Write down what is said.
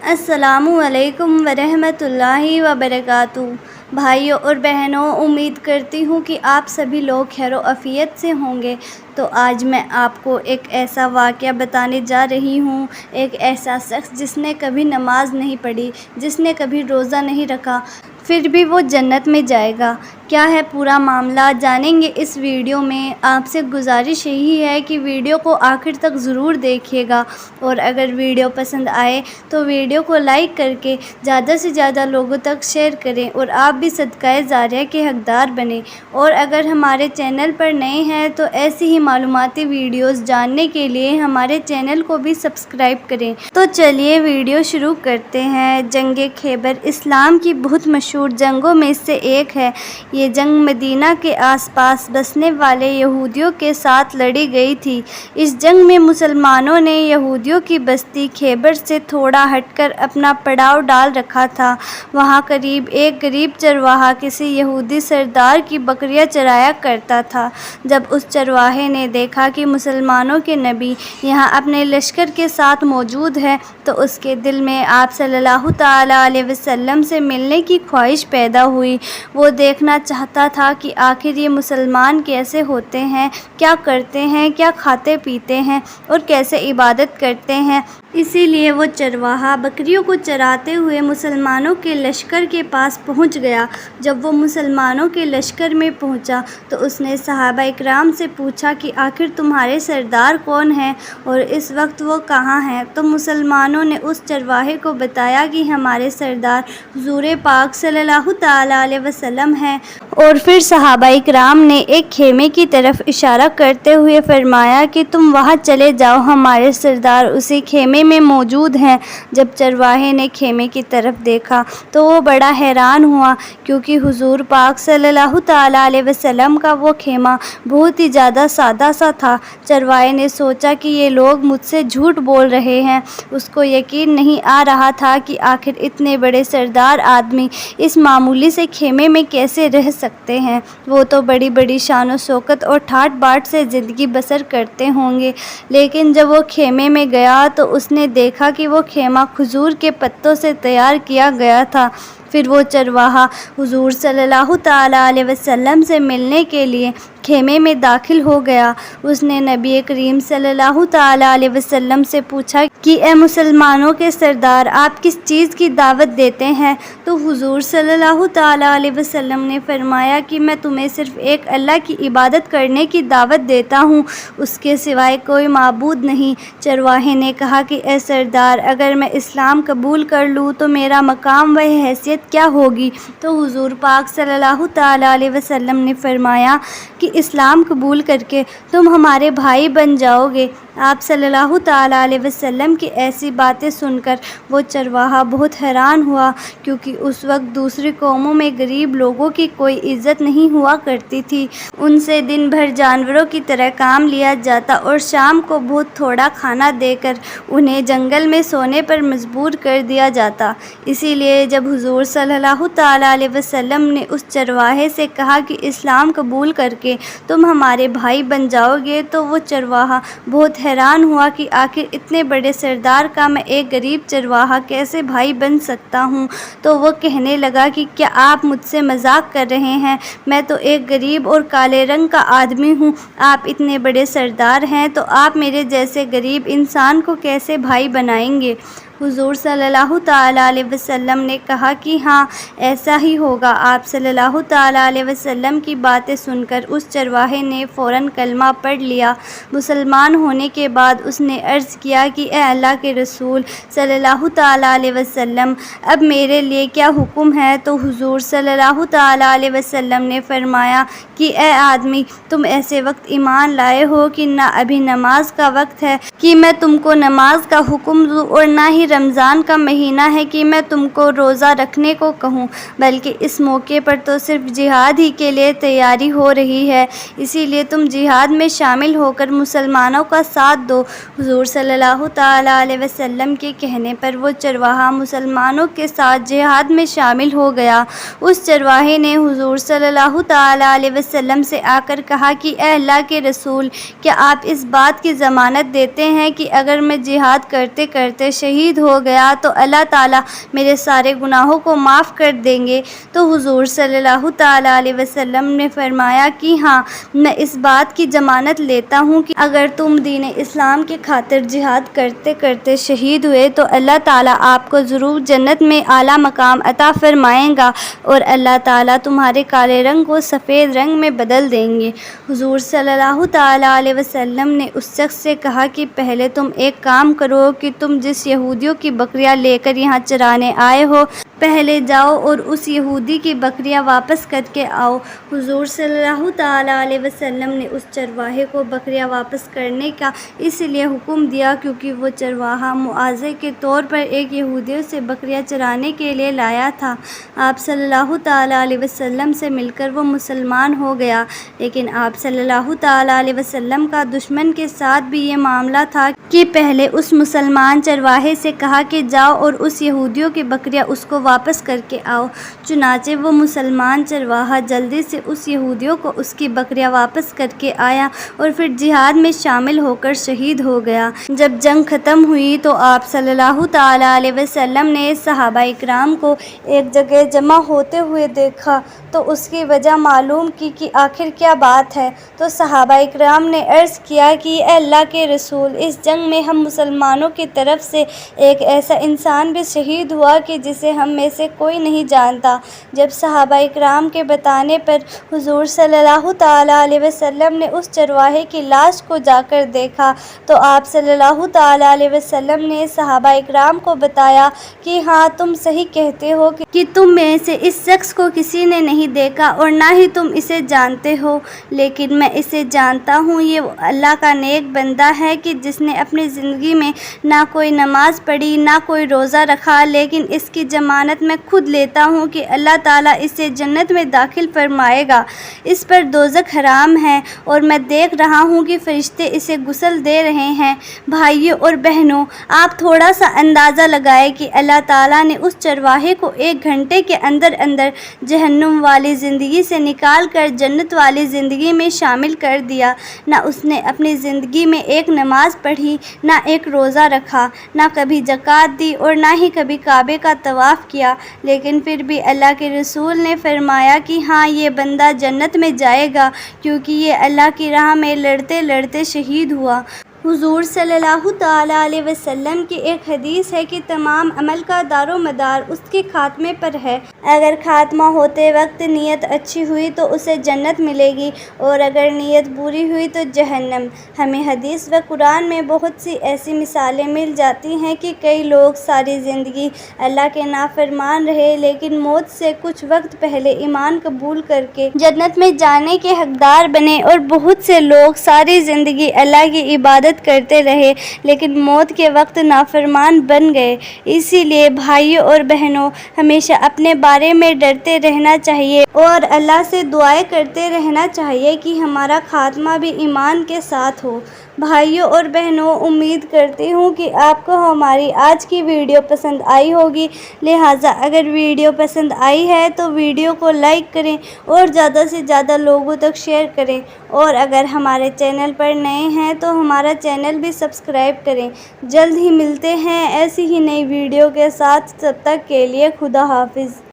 السلام علیکم ورحمۃ اللہ وبرکاتہ۔ بھائیوں اور بہنوں، امید کرتی ہوں کہ آپ سبھی لوگ خیر و عافیت سے ہوں گے۔ تو آج میں آپ کو ایک ایسا واقعہ بتانے جا رہی ہوں، ایک ایسا شخص جس نے کبھی نماز نہیں پڑھی، جس نے کبھی روزہ نہیں رکھا، پھر بھی وہ جنت میں جائے گا۔ کیا ہے پورا معاملہ جانیں گے اس ویڈیو میں۔ آپ سے گزارش یہی ہے کہ ویڈیو کو آخر تک ضرور دیکھیے گا، اور اگر ویڈیو پسند آئے تو ویڈیو کو لائک کر کے زیادہ سے زیادہ لوگوں تک شیئر کریں، اور آپ بھی صدقہ جاریہ کے حقدار بنیں۔ اور اگر ہمارے چینل پر نئے ہیں تو ایسی ہی معلوماتی ویڈیوز جاننے کے لیے ہمارے چینل کو بھی سبسکرائب کریں۔ تو چلیے ویڈیو شروع کرتے ہیں۔ جنگ خیبر اسلام کی بہت مشہور جنگوں میں سے ایک ہے۔ یہ جنگ مدینہ کے آس پاس بسنے والے یہودیوں کے ساتھ لڑی گئی تھی۔ اس جنگ میں مسلمانوں نے یہودیوں کی بستی خیبر سے تھوڑا ہٹ کر اپنا پڑاؤ ڈال رکھا تھا۔ وہاں قریب ایک غریب چرواہا کسی یہودی سردار کی بکریاں چرایا کرتا تھا۔ جب اس چرواہے نے دیکھا کہ مسلمانوں کے نبی یہاں اپنے لشکر کے ساتھ موجود ہیں تو اس کے دل میں آپ صلی اللہ تعالیٰ علیہ وسلم سے ملنے کی خواہش پیدا ہوئی۔ وہ دیکھنا چاہتا تھا کہ آخر یہ مسلمان کیسے ہوتے ہیں، کیا کرتے ہیں، کیا کھاتے پیتے ہیں اور کیسے عبادت کرتے ہیں۔ اسی لیے وہ چرواہا بکریوں کو چراتے ہوئے مسلمانوں کے لشکر کے پاس پہنچ گیا۔ جب وہ مسلمانوں کے لشکر میں پہنچا تو اس نے صحابہ اکرام سے پوچھا کہ آخر تمہارے سردار کون ہیں اور اس وقت وہ کہاں ہیں؟ تو مسلمانوں نے اس چرواہے کو بتایا کہ ہمارے سردار حضور پاک صلی اللہ تعالیٰ علیہ وسلم ہیں۔ اور پھر صحابہ اکرام نے ایک خیمے کی طرف اشارہ کرتے ہوئے فرمایا کہ تم وہاں چلے جاؤ، ہمارے سردار اسی خیمے میں موجود ہیں۔ جب چرواہے نے خیمے کی طرف دیکھا تو وہ بڑا حیران ہوا، کیونکہ حضور پاک صلی اللہ تعالیٰ علیہ وسلم کا وہ خیمہ بہت ہی زیادہ سادہ سا تھا۔ چرواہے نے سوچا کہ یہ لوگ مجھ سے جھوٹ بول رہے ہیں۔ اس کو یقین نہیں آ رہا تھا کہ آخر اتنے بڑے سردار آدمی اس معمولی سے خیمے میں کیسے رہ سکتے ہیں۔ وہ تو بڑی بڑی شان و شوکت اور ٹھاٹ باٹ سے زندگی بسر کرتے ہوں گے۔ لیکن جب وہ خیمے میں گیا تو اس نے دیکھا کہ وہ خیمہ کھجور کے پتوں سے تیار کیا گیا تھا۔ پھر وہ چرواہا حضور صلی اللہ تعالیٰ علیہ وسلم سے ملنے کے لیے خیمے میں داخل ہو گیا۔ اس نے نبی کریم صلی اللہ تعالیٰ علیہ وسلم سے پوچھا کہ اے مسلمانوں کے سردار، آپ کس چیز کی دعوت دیتے ہیں؟ تو حضور صلی اللہ تعالیٰ علیہ وسلم نے فرمایا کہ میں تمہیں صرف ایک اللہ کی عبادت کرنے کی دعوت دیتا ہوں، اس کے سوائے کوئی معبود نہیں۔ چرواہے نے کہا کہ اے سردار، اگر میں اسلام قبول کر لوں تو میرا مقام و حیثیت کیا ہوگی؟ تو حضور پاک صلی اللہ تعالیٰ علیہ وسلم نے فرمایا کہ اسلام قبول کر کے تم ہمارے بھائی بن جاؤ گے۔ آپ صلی اللہ تعالیٰ علیہ وسلم کی ایسی باتیں سن کر وہ چرواہا بہت حیران ہوا، کیونکہ اس وقت دوسری قوموں میں غریب لوگوں کی کوئی عزت نہیں ہوا کرتی تھی۔ ان سے دن بھر جانوروں کی طرح کام لیا جاتا اور شام کو بہت تھوڑا کھانا دے کر انہیں جنگل میں سونے پر مجبور کر دیا جاتا۔ اسی لیے جب حضور صلی اللہ تعالیٰ علیہ وسلم نے اس چرواہے سے کہا کہ اسلام قبول کر کے تم ہمارے بھائی بن جاؤ گے تو وہ چرواہا بہت حیران ہوا کہ آخر اتنے بڑے سردار کا میں ایک غریب چرواہا کیسے بھائی بن سکتا ہوں۔ تو وہ کہنے لگا کہ کیا آپ مجھ سے مذاق کر رہے ہیں؟ میں تو ایک غریب اور کالے رنگ کا آدمی ہوں، آپ اتنے بڑے سردار ہیں تو آپ میرے جیسے غریب انسان کو کیسے بھائی بنائیں گے؟ حضور صلی اللہ تعالیٰ علیہ وسلم نے کہا کہ ہاں ایسا ہی ہوگا۔ آپ صلی اللہ تعالیٰ علیہ وسلم کی باتیں سن کر اس چرواہے نے فوراً کلمہ پڑھ لیا۔ مسلمان ہونے کے بعد اس نے عرض کیا کہ اے اللہ کے رسول صلی اللہ تعالیٰ علیہ وسلم، اب میرے لیے کیا حکم ہے؟ تو حضور صلی اللہ تعالیٰ علیہ وسلم نے فرمایا کہ اے آدمی، تم ایسے وقت ایمان لائے ہو کہ نہ ابھی نماز کا وقت ہے کہ میں تم کو نماز کا حکم دوں، اور نہ ہی رمضان کا مہینہ ہے کہ میں تم کو روزہ رکھنے کو کہوں، بلکہ اس موقع پر تو صرف جہاد ہی کے لیے تیاری ہو رہی ہے، اسی لیے تم جہاد میں شامل ہو کر مسلمانوں کا ساتھ دو۔ حضور صلی اللہ تعالیٰ علیہ وسلم کے کہنے پر وہ چرواہا مسلمانوں کے ساتھ جہاد میں شامل ہو گیا۔ اس چرواہے نے حضور صلی اللہ تعالیٰ علیہ وسلم سے آ کر کہا کہ اے اللہ کے رسول، کیا آپ اس بات کی ضمانت دیتے ہیں کہ اگر میں جہاد کرتے کرتے شہید شہید ہو گیا تو اللہ تعالیٰ میرے سارے گناہوں کو معاف کر دیں گے؟ تو حضور صلی اللہ تعالیٰ علیہ وسلم نے فرمایا کہ ہاں، میں اس بات کی ضمانت لیتا ہوں کہ اگر تم دین اسلام کی خاطر جہاد کرتے کرتے شہید ہوئے تو اللہ تعالیٰ آپ کو ضرور جنت میں اعلیٰ مقام عطا فرمائیں گا اور اللہ تعالیٰ تمہارے کالے رنگ کو سفید رنگ میں بدل دیں گے۔ حضور صلی اللہ تعالیٰ علیہ وسلم نے اس شخص سے کہا کہ پہلے تم ایک کام کرو کہ تم جس یہودیوں کی بکریاں لے کر یہاں چرانے آئے ہو، پہلے جاؤ اور اس یہودی کی بکریاں واپس کر کے آؤ۔ حضور صلی اللہ تعالیٰ علیہ وسلم نے اس چرواہے کو بکریاں واپس کرنے کا اس لیے حکم دیا کیونکہ وہ چرواہا معاوضے کے طور پر ایک یہودیوں سے بکریاں چرانے کے لیے لایا تھا۔ آپ صلی اللہ تعالیٰ علیہ وسلم سے مل کر وہ مسلمان ہو گیا، لیکن آپ صلی اللہ تعالیٰ علیہ وسلم کا دشمن کے ساتھ بھی یہ معاملہ تھا کہ پہلے اس مسلمان چرواہے سے کہا کہ جاؤ اور اس یہودیوں کی بکریاں اس کو واپس کر کے آؤ۔ چنانچہ وہ مسلمان چرواہا جلدی سے اس یہودیوں کو اس کی بکریاں واپس کر کے آیا اور پھر جہاد میں شامل ہو کر شہید ہو گیا۔ جب جنگ ختم ہوئی تو آپ صلی اللہ تعالیٰ علیہ وسلم نے صحابہ اکرام کو ایک جگہ جمع ہوتے ہوئے دیکھا تو اس کی وجہ معلوم کی کہ آخر کیا بات ہے۔ تو صحابہ اکرام نے عرض کیا کہ اے اللہ کے رسول، اس جنگ میں ہم مسلمانوں کی طرف سے ایک ایسا انسان بھی شہید ہوا کہ جسے ہم میں سے کوئی نہیں جانتا۔ جب صحابہ اکرام کے بتانے پر حضور صلی اللہ تعالیٰ علیہ وسلم نے اس چرواہے کی لاش کو جا کر دیکھا تو آپ صلی اللہ تعالیٰ علیہ وسلم نے صحابہ اکرام کو بتایا کہ ہاں، تم صحیح کہتے ہو کہ تم میں سے اس شخص کو کسی نے نہیں دیکھا اور نہ ہی تم اسے جانتے ہو، لیکن میں اسے جانتا ہوں۔ یہ اللہ کا نیک بندہ ہے کہ جس نے اپنی زندگی میں نہ کوئی نماز پڑھی نہ کوئی روزہ رکھا، لیکن اس کی ضمانت میں خود لیتا ہوں کہ اللہ تعالیٰ اسے جنت میں داخل فرمائے گا۔ اس پر دوزخ حرام ہے اور میں دیکھ رہا ہوں کہ فرشتے اسے غسل دے رہے ہیں۔ بھائیوں اور بہنوں، آپ تھوڑا سا اندازہ لگائیں کہ اللہ تعالیٰ نے اس چرواہے کو 1 گھنٹے کے اندر اندر جہنم والی زندگی سے نکال کر جنت والی زندگی میں شامل کر دیا۔ نہ اس نے اپنی زندگی میں ایک نماز پڑھی، نہ ایک روزہ رکھا، نہ کبھی زکوٰۃ دی اور نہ ہی کبھی کعبے کا طواف کیا، لیکن پھر بھی اللہ کے رسول نے فرمایا کہ ہاں، یہ بندہ جنت میں جائے گا کیونکہ یہ اللہ کی راہ میں لڑتے لڑتے شہید ہوا۔ حضور صلی اللہ تعالیٰ علیہ وسلم کی ایک حدیث ہے کہ تمام عمل کا دار و مدار اس کے خاتمے پر ہے۔ اگر خاتمہ ہوتے وقت نیت اچھی ہوئی تو اسے جنت ملے گی اور اگر نیت بری ہوئی تو جہنم۔ ہمیں حدیث و قرآن میں بہت سی ایسی مثالیں مل جاتی ہیں کہ کئی لوگ ساری زندگی اللہ کے نافرمان رہے، لیکن موت سے کچھ وقت پہلے ایمان قبول کر کے جنت میں جانے کے حقدار بنے، اور بہت سے لوگ ساری زندگی اللہ کی عبادت کرتے رہے لیکن موت کے وقت نافرمان بن گئے۔ اسی لیے بھائیوں اور بہنوں، ہمیشہ اپنے بارے میں ڈرتے رہنا چاہیے اور اللہ سے دعائیں کرتے رہنا چاہیے کہ ہمارا خاتمہ بھی ایمان کے ساتھ ہو۔ بھائیوں اور بہنوں، امید کرتی ہوں کہ آپ کو ہماری آج کی ویڈیو پسند آئی ہوگی، لہٰذا اگر ویڈیو پسند آئی ہے تو ویڈیو کو لائک کریں اور زیادہ سے زیادہ لوگوں تک شیئر کریں، اور اگر ہمارے چینل پر نئے ہیں تو ہمارا چینل بھی سبسکرائب کریں۔ جلد ہی ملتے ہیں ایسی ہی نئی ویڈیو کے ساتھ، تب تک کے لیے خدا حافظ۔